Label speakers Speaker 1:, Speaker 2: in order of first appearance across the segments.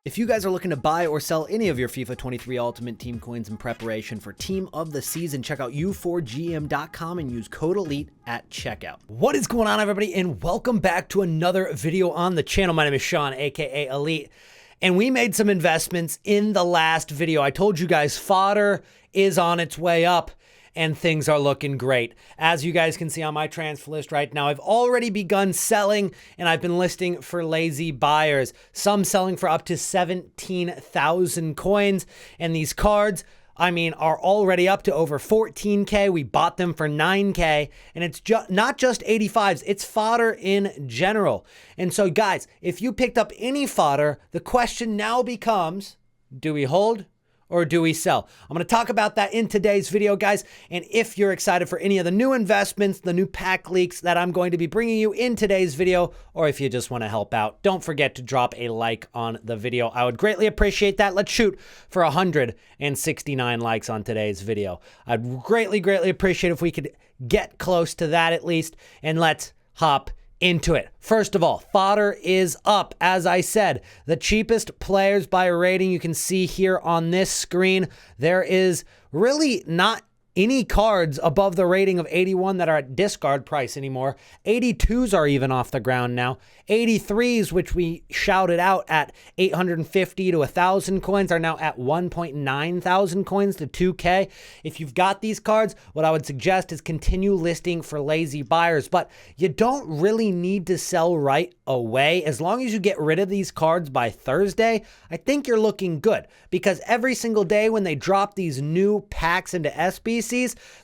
Speaker 1: If you guys are looking to buy or sell any of your FIFA 23 Ultimate Team coins in preparation for Team of the Season, check out u4gm.com and use code ELITE at checkout. What is going on, everybody, and welcome back to another video on the channel. My name is Sean, aka Elite, and we made some investments in the last video. I told you guys Fodder is on its way up, and things are looking great. As you guys can see on my transfer list right now, I've already begun selling, and I've been listing for lazy buyers. Some selling for up to 17,000 coins, and these cards, I mean, are already up to over 14K. We bought them for 9K, and it's not just 85s, it's fodder in general. And so guys, if you picked up any fodder, the question now becomes, do we hold or do we sell? I'm going to talk about that in today's video, guys. And if you're excited for any of the new investments, the new pack leaks that I'm going to be bringing you in today's video, or if you just want to help out, don't forget to drop a like on the video. I would greatly appreciate that. Let's shoot for 169 likes on today's video. I'd greatly appreciate if we could get close to that at least. And let's hop into it. First of all, fodder is up. As I said, the cheapest players by rating you can see here on this screen. There is really not any cards above the rating of 81 that are at discard price anymore. 82s are even off the ground now. 83s, which we shouted out at 850 to 1,000 coins, are now at 1.9 thousand coins to 2K. If you've got these cards, what I would suggest is continue listing for lazy buyers, but you don't really need to sell right away. As long as you get rid of these cards by Thursday, I think you're looking good, because every single day when they drop these new packs into SBCs,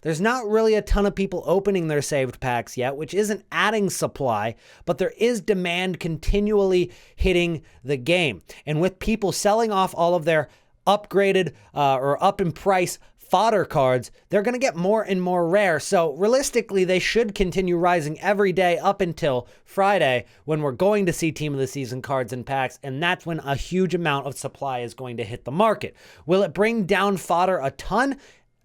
Speaker 1: there's not really a ton of people opening their saved packs yet, which isn't adding supply, but there is demand continually hitting the game. And with people selling off all of their upgraded or up in price fodder cards, they're going to get more and more rare. So realistically, they should continue rising every day up until Friday, when we're going to see Team of the Season cards and packs, and that's when a huge amount of supply is going to hit the market. Will it bring down fodder a ton?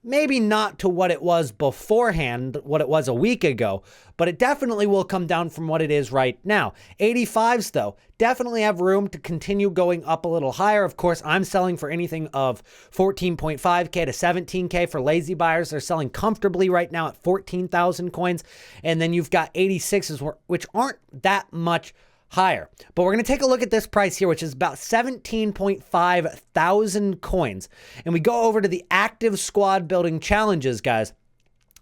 Speaker 1: Maybe not to what it was beforehand, what it was a week ago, but it definitely will come down from what it is right now. 85s, though, definitely have room to continue going up a little higher. Of course, I'm selling for anything of 14.5K to 17K for lazy buyers. They're selling comfortably right now at 14,000 coins. And then you've got 86s, which aren't that much higher. But we're going to take a look at this price here, which is about 17.5 thousand coins. And we go over to the active squad building challenges, guys.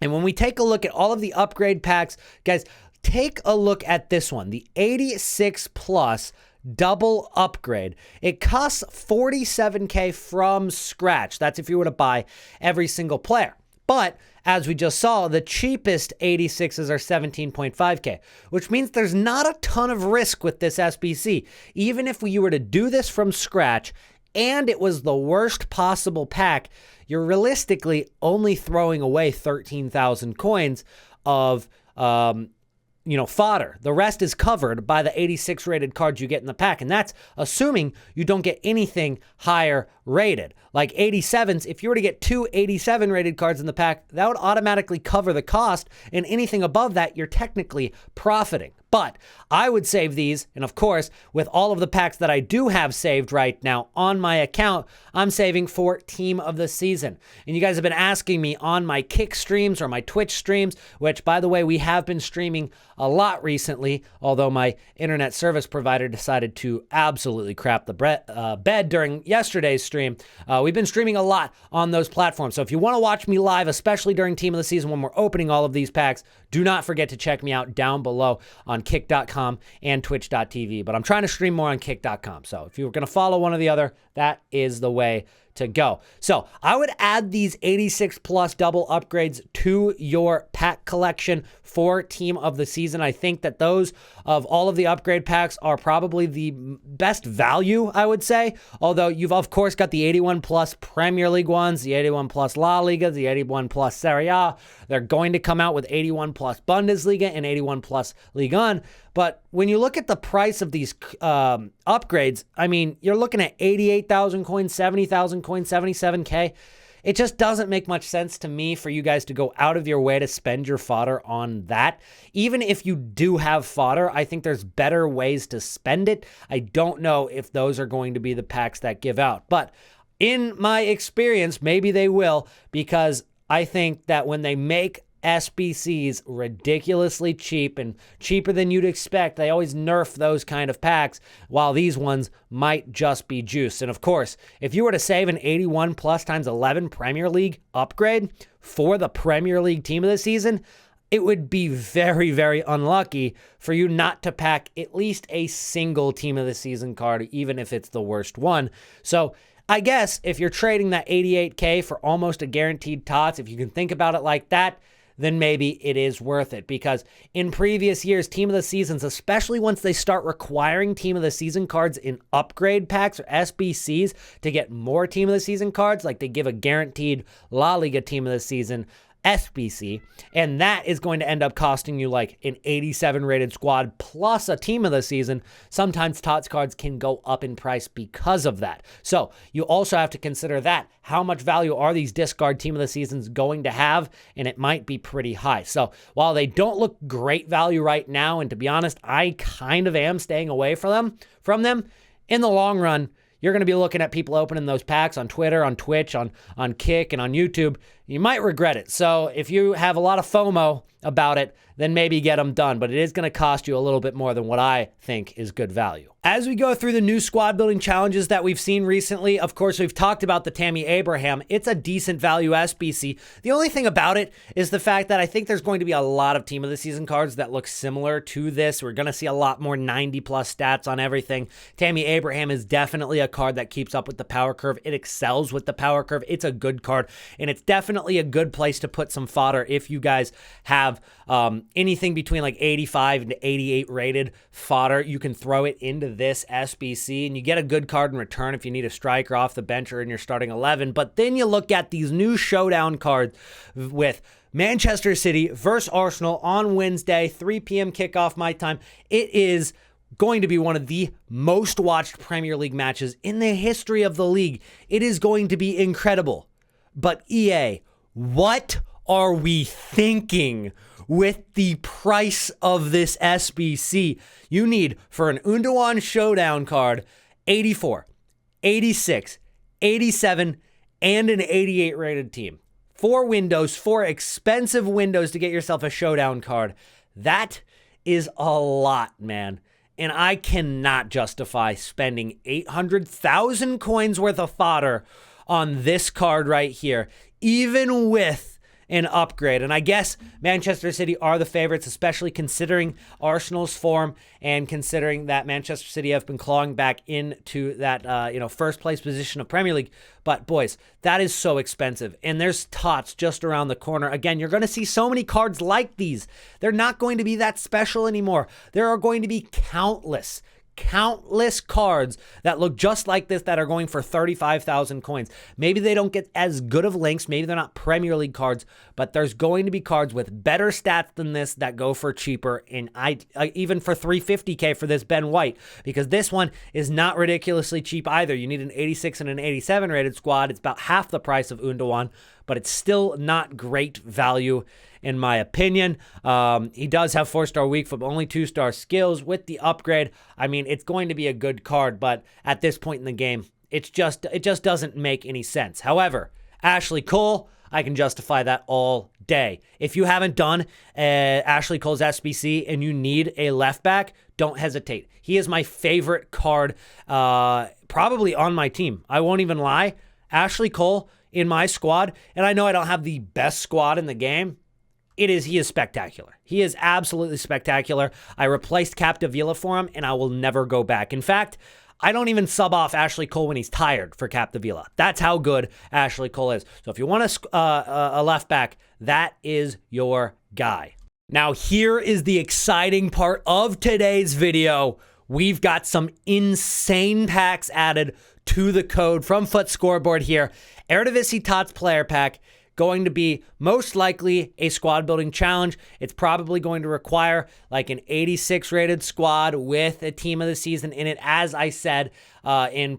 Speaker 1: And when we take a look at all of the upgrade packs, guys, take a look at this one, the 86 plus double upgrade. It costs 47K from scratch. That's if you were to buy every single player. But as we just saw, the cheapest 86s are 17.5K, which means there's not a ton of risk with this SBC. Even if you were to do this from scratch and it was the worst possible pack, you're realistically only throwing away 13,000 coins of fodder. The rest is covered by the 86 rated cards you get in the pack. And that's assuming you don't get anything higher rated. Like 87s, if you were to get 2 87 rated cards in the pack, that would automatically cover the cost. And anything above that, you're technically profiting. But I would save these. And of course, with all of the packs that I do have saved right now on my account, I'm saving for Team of the Season. And you guys have been asking me on my Kick streams or my Twitch streams, which, by the way, we have been streaming a lot recently, although my internet service provider decided to absolutely crap the bed during yesterday's stream. We've been streaming a lot on those platforms. So if you want to watch me live, especially during Team of the Season when we're opening all of these packs, do not forget to check me out down below on kick.com and twitch.tv. But I'm trying to stream more on kick.com. So if you're going to follow one or the other, that is the way to go. So I would add these 86 plus double upgrades to your pack collection for Team of the Season. I think that those of all of the upgrade packs are probably the best value, I would say. Although you've of course got the 81 plus Premier League ones, the 81 plus La Liga, the 81 plus Serie A. They're going to come out with 81 plus Bundesliga and 81 plus Ligue 1. But when you look at the price of these upgrades, I mean, you're looking at 88,000 coins, 70,000 coins, 77K. it just doesn't make much sense to me for you guys to go out of your way to spend your fodder on that. Even if you do have fodder, I think there's better ways to spend it. I don't know if those are going to be the packs that give out, but in my experience, maybe they will, because I think that when they make SBCs ridiculously cheap and cheaper than you'd expect, they always nerf those kind of packs, while these ones might just be juice. And of course, if you were to save an 81 plus times 11 Premier League upgrade for the Premier League team of the season, it would be very, very unlucky for you not to pack at least a single team of the season card, even if it's the worst one. So I guess if you're trading that 88K for almost a guaranteed TOTS, if you can think about it like that, then maybe it is worth it. Because in previous years, team of the seasons, especially once they start requiring team of the season cards in upgrade packs or SBCs to get more team of the season cards, like they give a guaranteed La Liga team of the season SBC, and that is going to end up costing you like an 87 rated squad plus a team of the season. Sometimes TOTS cards can go up in price because of that. So you also have to consider that. How much value are these discard team of the seasons going to have? And it might be pretty high. So while they don't look great value right now, and to be honest, I kind of am staying away from them, in the long run, you're going to be looking at people opening those packs on Twitter, on Twitch, on Kick, and on YouTube. You might regret it. So if you have a lot of FOMO about it, then maybe get them done. But it is going to cost you a little bit more than what I think is good value. As we go through the new squad building challenges that we've seen recently, of course, we've talked about the Tammy Abraham. It's a decent value SBC. The only thing about it is the fact that I think there's going to be a lot of team of the season cards that look similar to this. We're going to see a lot more 90 plus stats on everything. Tammy Abraham is definitely a card that keeps up with the power curve. It excels with the power curve. It's a good card, and it's definitely a good place to put some fodder if you guys have anything between like 85 and 88 rated fodder. You can throw it into this SBC, and you get a good card in return if you need a striker off the bench or in your starting 11. But then you look at these new showdown cards with Manchester City versus Arsenal on Wednesday, 3 p.m. kickoff my time. It is going to be one of the most watched Premier League matches in the history of the league. It is going to be incredible. But EA, what are we thinking with the price of this SBC? You need, for an Undawan Showdown card, 84, 86, 87, and an 88 rated team. 4 windows, 4 expensive windows to get yourself a Showdown card. That is a lot, man. And I cannot justify spending 800,000 coins worth of fodder on this card right here, even with an upgrade. And I guess Manchester City are the favorites, especially considering Arsenal's form and considering that Manchester City have been clawing back into that first place position of Premier League. But boys, that is so expensive. And there's TOTS just around the corner. Again, you're going to see so many cards like these. They're not going to be that special anymore. There are going to be countless cards that look just like this that are going for 35,000 coins. Maybe they don't get as good of links. Maybe they're not Premier League cards, but there's going to be cards with better stats than this that go for cheaper. And even for 350K for this Ben White, because this one is not ridiculously cheap either. You need an 86 and an 87 rated squad. It's about half the price of Undawan, but it's still not great value in my opinion. He does have 4-star weak foot, but only 2-star skills. With the upgrade, I mean, it's going to be a good card, but at this point in the game, it just doesn't make any sense. However, Ashley Cole, I can justify that all day. If you haven't done Ashley Cole's SBC and you need a left back, don't hesitate. He is my favorite card, probably on my team. I won't even lie. Ashley Cole in my squad, and I know I don't have the best squad in the game. He is spectacular. He is absolutely spectacular. I replaced Capdevila for him, and I will never go back. In fact, I don't even sub off Ashley Cole when he's tired for Capdevila. That's how good Ashley Cole is. So if you want a left back, that is your guy. Now, here is the exciting part of today's video. We've got some insane packs added to the code from Foot Scoreboard here. Eredivisie TOTS player pack. Going to be most likely a squad building challenge. It's probably going to require like an 86 rated squad with a team of the season in it. As I said in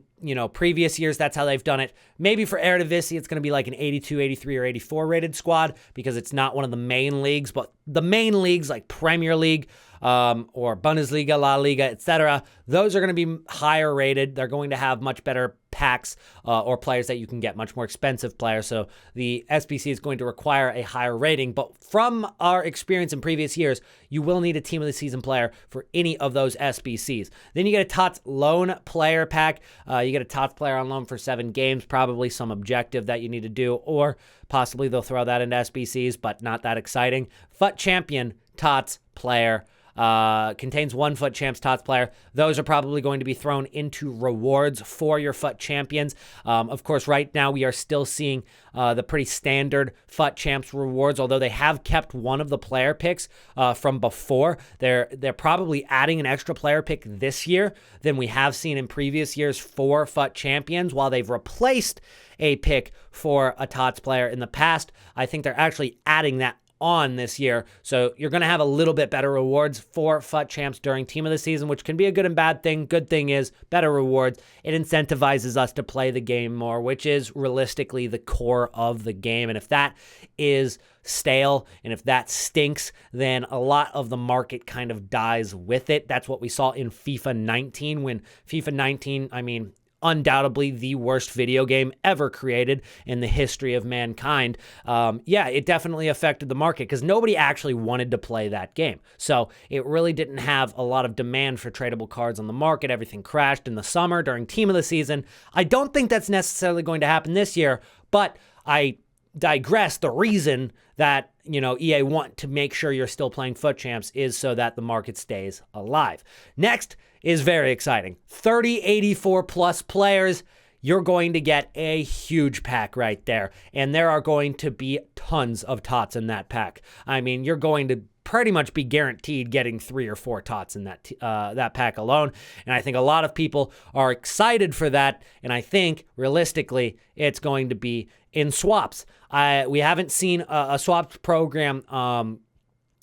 Speaker 1: previous years, that's how they've done it. Maybe for Eredivisie, it's going to be like an 82, 83, or 84 rated squad because it's not one of the main leagues. But the main leagues like Premier League or Bundesliga, La Liga, etc., those are going to be higher rated. They're going to have much better packs or players that you can get, much more expensive players. So the SBC is going to require a higher rating. But from our experience in previous years, you will need a Team of the Season player for any of those SBCs. Then you get a TOTS loan player pack. You get a TOTS player on loan for 7 games, probably some objective that you need to do, or possibly they'll throw that into SBCs, but not that exciting. FUT Champion TOTS player. Contains 1 FUT Champs TOTS player. Those are probably going to be thrown into rewards for your FUT Champions. Of course, right now we are still seeing the pretty standard FUT Champs rewards, although they have kept one of the player picks from before. They're probably adding an extra player pick this year than we have seen in previous years for FUT Champions, while they've replaced a pick for a TOTS player in the past. I think they're actually adding that on this year. So you're going to have a little bit better rewards for FUT Champs during Team of the Season, which can be a good and bad thing. Good thing is better rewards. It incentivizes us to play the game more, which is realistically the core of the game. And if that is stale and if that stinks, then a lot of the market kind of dies with it. That's what we saw in FIFA 19 when FIFA 19, undoubtedly the worst video game ever created in the history of mankind. It definitely affected the market because nobody actually wanted to play that game. So it really didn't have a lot of demand for tradable cards on the market. Everything crashed in the summer during Team of the Season. I don't think that's necessarily going to happen this year, but I digress. The reason that EA want to make sure you're still playing FUT Champs is so that the market stays alive. Next is very exciting. 30 84 plus players. You're going to get a huge pack right there. And there are going to be tons of TOTS in that pack. You're going to pretty much be guaranteed getting 3 or 4 TOTS in that pack alone. And I think a lot of people are excited for that. And I think realistically, it's going to be in swaps. We haven't seen a swaps program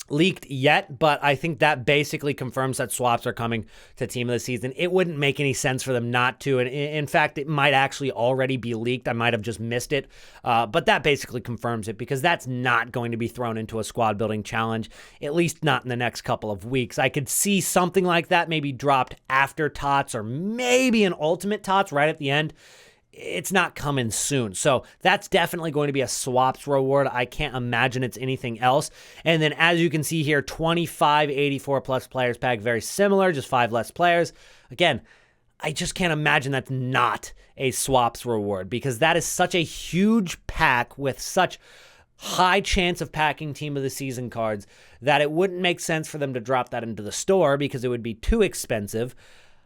Speaker 1: leaked yet, but I think that basically confirms that swaps are coming to Team of the Season. It wouldn't make any sense for them not to, and in fact, it might actually already be leaked. I might have just missed it, but that basically confirms it because that's not going to be thrown into a squad building challenge, at least not in the next couple of weeks. I could see something like that maybe dropped after TOTS or maybe an Ultimate TOTS right at the end. It's not coming soon. So that's definitely going to be a swaps reward. I can't imagine it's anything else. And then as you can see here, 25 84 plus players pack, very similar, just 5 less players. Again, I just can't imagine that's not a swaps reward because that is such a huge pack with such high chance of packing Team of the Season cards that it wouldn't make sense for them to drop that into the store because it would be too expensive.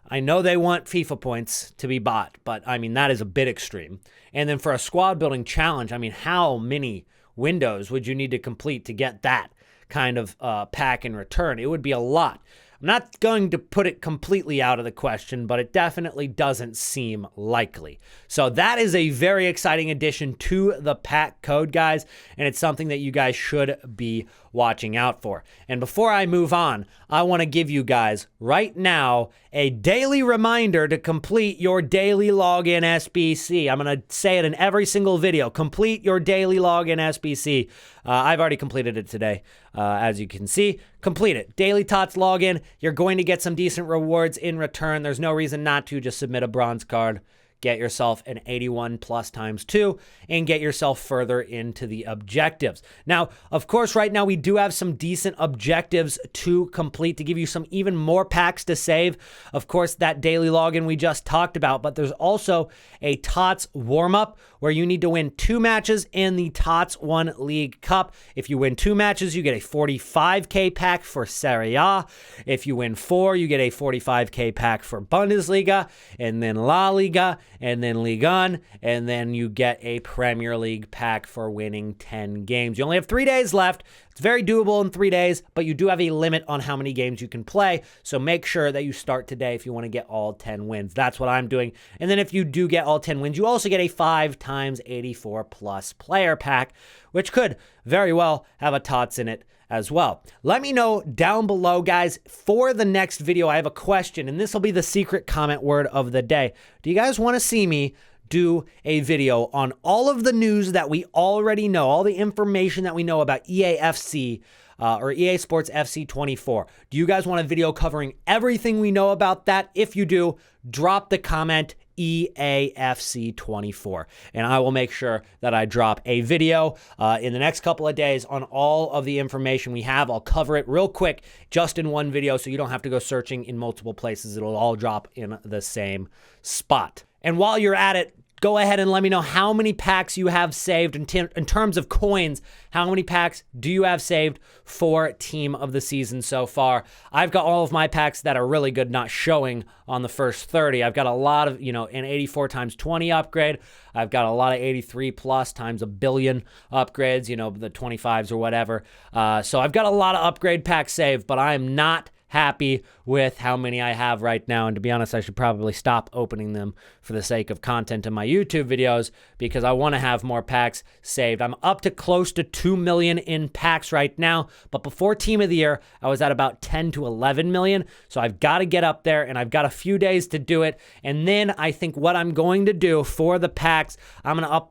Speaker 1: I know they want FIFA points to be bought, but that is a bit extreme. And then for a squad building challenge, how many windows would you need to complete to get that kind of pack in return? It would be a lot. I'm not going to put it completely out of the question, but it definitely doesn't seem likely. So that is a very exciting addition to the pack code, guys, and it's something that you guys should be watching out for. And before I move on, I want to give you guys right now a daily reminder to complete your daily login SBC. I'm going to say it in every single video. Complete your daily login SBC. I've already completed it today. As you can see, complete it. Daily TOTS login. You're going to get some decent rewards in return. There's no reason not to. Just submit a bronze card. Get yourself an 81 plus times 2 and get yourself further into the objectives. Now, of course, right now we do have some decent objectives to complete to give you some even more packs to save. Of course, that daily login we just talked about, but there's also a TOTS warm-up where you need to win 2 matches in the TOTS 1 League Cup. If you win 2 matches, you get a 45K pack for Serie A. If you win 4, you get a 45K pack for Bundesliga, and then La Liga, and then Ligue 1, and then you get a Premier League pack for winning 10 games. You only have 3 days left. It's very doable in 3 days, but you do have a limit on how many games you can play, so make sure that you start today if you want to get all 10 wins. That's what I'm doing. And then if you do get all 10 wins, you also get a 5 times 84 plus player pack, which could very well have a TOTS in it as well. Let me know down below, guys. For the next video, I have a question, and this will be the secret comment word of the day. Do you guys want to see me do a video on all of the news that we already know, all the information that we know about EAFC or EA Sports FC 24? Do you guys want a video covering everything we know about that? If you do, drop the comment EAFC 24, and I will make sure that I drop a video in the next couple of days on all of the information we have. I'll cover it real quick just in one video so you don't have to go searching in multiple places. It'll all drop in the same spot. And while you're at it, go ahead and let me know how many packs you have saved in terms of coins. How many packs do you have saved for Team of the Season so far? I've got all of my packs that are really good, not showing on the first 30. I've got a lot of, an 84 times 20 upgrade. I've got a lot of 83 plus times a billion upgrades, the 25s or whatever. So I've got a lot of upgrade packs saved, but I am not happy with how many I have right now, and to be honest, I should probably stop opening them for the sake of content in my YouTube videos because I want to have more packs saved. I'm up to close to 2 million in packs right now, but before Team of the Year, I was at about 10 to 11 million, so I've got to get up there, and I've got a few days to do it, and then I think what I'm going to do for the packs, I'm going to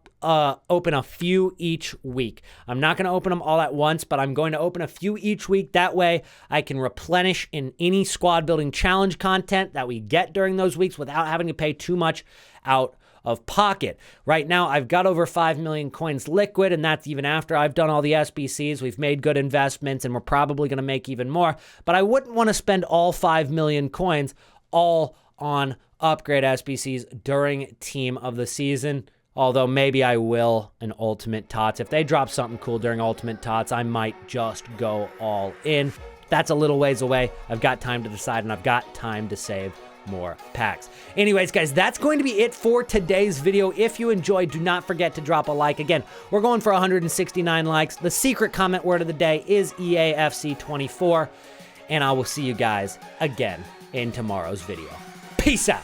Speaker 1: open a few each week. I'm not going to open them all at once, but I'm going to open a few each week. That way I can replenish in any squad building challenge content that we get during those weeks without having to pay too much out of pocket. Right now, I've got over 5 million coins liquid, and that's even after I've done all the SBCs. We've made good investments, and we're probably going to make even more, but I wouldn't want to spend all 5 million coins all on upgrade SBCs during Team of the Season. Although maybe I will in Ultimate TOTS. If they drop something cool during Ultimate TOTS, I might just go all in. That's a little ways away. I've got time to decide, and I've got time to save more packs. Anyways, guys, that's going to be it for today's video. If you enjoyed, do not forget to drop a like. Again, we're going for 169 likes. The secret comment word of the day is EAFC 24, and I will see you guys again in tomorrow's video. Peace out.